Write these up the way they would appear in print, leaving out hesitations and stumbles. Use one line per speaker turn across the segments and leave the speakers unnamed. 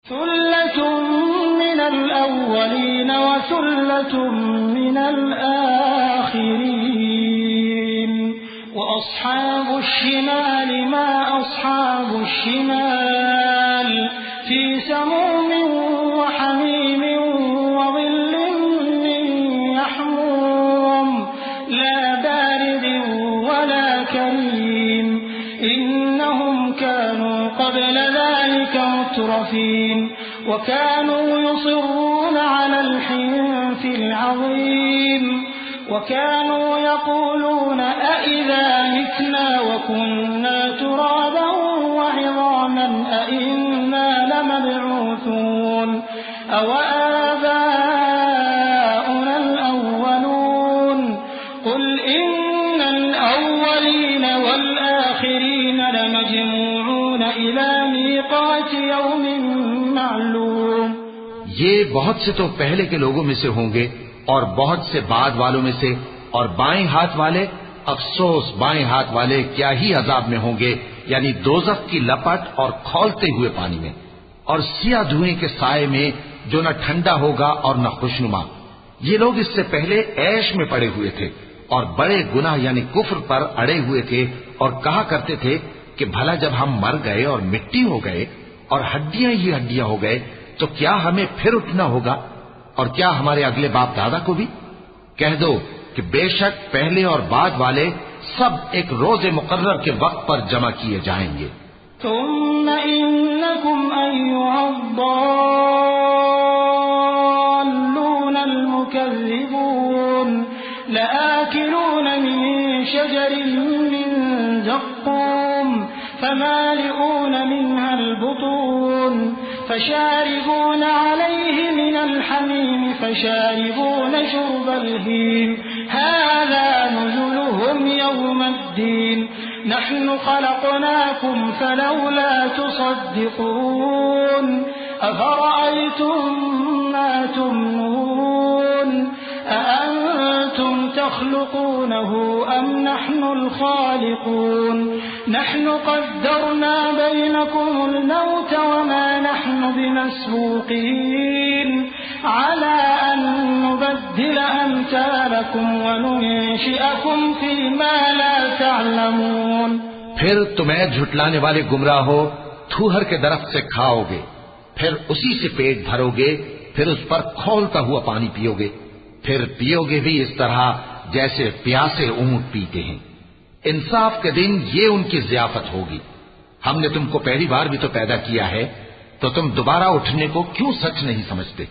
सुल्लतुम मिनल अव्वलीन व सुल्लतुम मिनल आखिरीन व अस्हाबुश शिमाल मा अस्हाबुश शिमाल फी समूमिन व हमीमिन व ज़िल्लिन मिन यहमूम ला बारिदिन व ला करीम इन्नहुम कानू क़ब्ल ज़ालिका मुत्रफीन व कानू युसिर्रून अलल हिन्सिल अज़ीम व कानू यक़ूलून अइज़ा मितना व कुन्ना तुराबन व इज़ामन अइन्ना लमबऊसून अव आबाउनल अव्वलून क़ुल इन्नल अव्वलीन वल आखिरीन लमजमूऊन इला मीक़ाति यौमिन मालूम।
ये बहुत से तो पहले के लोगों में से होंगे और बहुत से बाद वालों में से, और बाएं हाथ वाले, अफसोस बाएं हाथ वाले क्या ही अजाब में होंगे, यानी दोज़ख की लपट और खौलते हुए पानी में, और सिया धुएं के साए में जो न ठंडा होगा और न खुशनुमा। ये लोग इससे पहले ऐश में पड़े हुए थे और बड़े गुनाह यानी कुफ्र पर अड़े हुए थे, और कहा करते थे कि भला जब हम मर गए और मिट्टी हो गए और हड्डियां ही हड्डियां हो गए तो क्या हमें फिर उठना होगा, और क्या हमारे अगले बाप दादा को भी? कह दो कि बेशक पहले और बाद वाले सब एक रोजे मुकर्रर के वक्त पर जमा किए जाएंगे।
थुम्म इन्नकुम अय्युहद्दाल्लूनल मुकज़्ज़िबून लआकिलून मिन शजरिन मिन ज़क़्क़ूम फमालिऊन मिनहल बुतून फशारिबून अलैहि मिनल हमीम फशारिबून शुर्बल हीम हाज़ा नुज़ुलुहुम यौमद्दीन नहनु खलक़नाकुम फलौला तुसद्दिक़ून अफ़रअय्तुम मा तुमनून अअंतुम तख़्लुक़ूनहु अम नहनुल ख़ालिक़ून नहनु क़द्दरना बैनकुमुल मौत वमा नहनु बिमस्बूक़ीन अला अन नुबद्दिल अम्सालकुम व नुनशिअकुम फ़ीमा ला तअलमून।
फिर तुम्हें झुटलाने वाले गुमराह हो थूहर के दरख्त से खाओगे, फिर उसी से पेट भरोगे, फिर उस पर खौलता हुआ पानी पियोगे, फिर पियोगे भी इस तरह जैसे प्यासे ऊंट पीते हैं। इंसाफ के दिन ये उनकी ज़ियाफत होगी। हमने तुमको पहली बार भी तो पैदा किया है, तो तुम दोबारा उठने को क्यों सच नहीं समझते?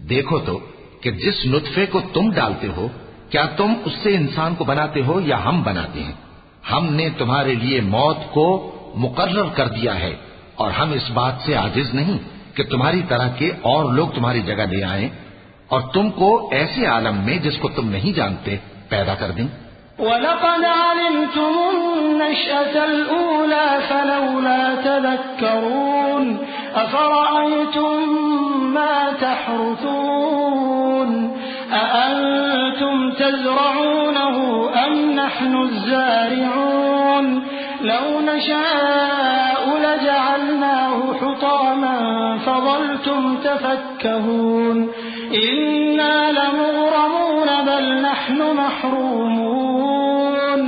देखो तो कि जिस नुत्फे को तुम डालते हो, क्या तुम उससे इंसान को बनाते हो या हम बनाते हैं? हमने तुम्हारे लिए मौत को मुकर्रर कर दिया है, और हम इस बात से आजिज नहीं कि तुम्हारी तरह के और लोग तुम्हारी जगह ले आएं और तुमको ऐसे आलम में जिसको तुम नहीं जानते पैदा कर दें।
वलक़द अलिमतुमुन्नशअतल ऊला फलौला तज़क्करून अफ़रअय्तुम मा तहरुसून अअंतुम तज़रऊनहु अम नहनुज़ ज़ारिऊन लौ नशाअ लजअलनाहु हुतामन फज़ल्तुम तफक्कहून इन्ना लमुग़रमून बल नहनु महरूमून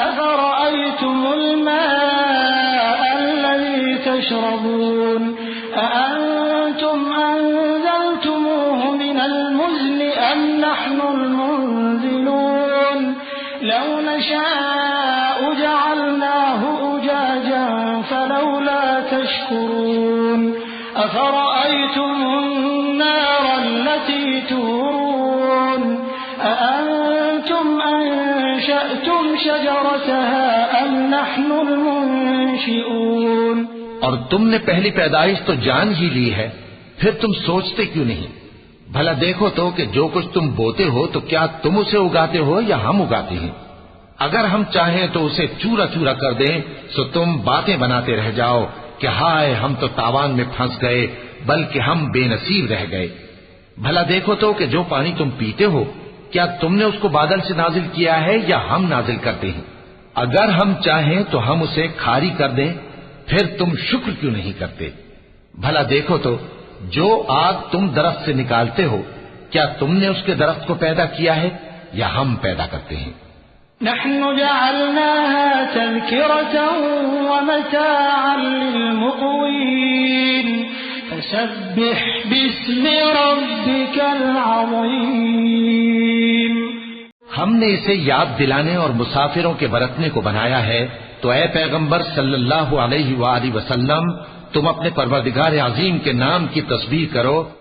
अफ़रअय्तुमुल माअ अल्लज़ी तशरबून अअंतुम अनज़लतमूहु मिनल मुज़्न अम नहनुल मुनज़िलून लौ नशाअ जअलनाहु उजाजन फलौला तशकुरून अफ़रअय्तुमुन नार التي تورون أأنتم أنشأتم شجرتها أم نحن المنشئون।
और तुमने पहली पैदाइश तो जान ही ली है, फिर तुम सोचते क्यों नहीं? भला देखो तो कि जो कुछ तुम बोते हो तो क्या तुम उसे उगाते हो या हम उगाते हैं? अगर हम चाहें तो उसे चूरा चूरा कर दें, तो तुम बातें बनाते रह जाओ कि हाय हम तो तावान में फंस गए, बल्कि हम बेनसीब रह गए। भला देखो तो कि जो पानी तुम पीते हो, क्या तुमने उसको बादल से नाजिल किया है या हम नाजिल करते हैं? अगर हम चाहें तो हम उसे खारी कर दें, फिर तुम शुक्र क्यों नहीं करते? भला देखो तो, जो आग तुम दरख्त से निकालते हो, क्या तुमने उसके दरख्त को पैदा किया है या हम पैदा करते हैं?
नहनु जअलनाहा तज़किरतन व मताअन लिलमुक़वीन फसब्बिह बिस्मि रब्बिकल अज़ीम।
हमने इसे याद दिलाने और मुसाफिरों के बरतने को बनाया है, तो ऐ पैगंबर सल्लल्लाहु अलैहि वसल्लम, तुम अपने परवरदिगार अजीम के नाम की तस्बीह करो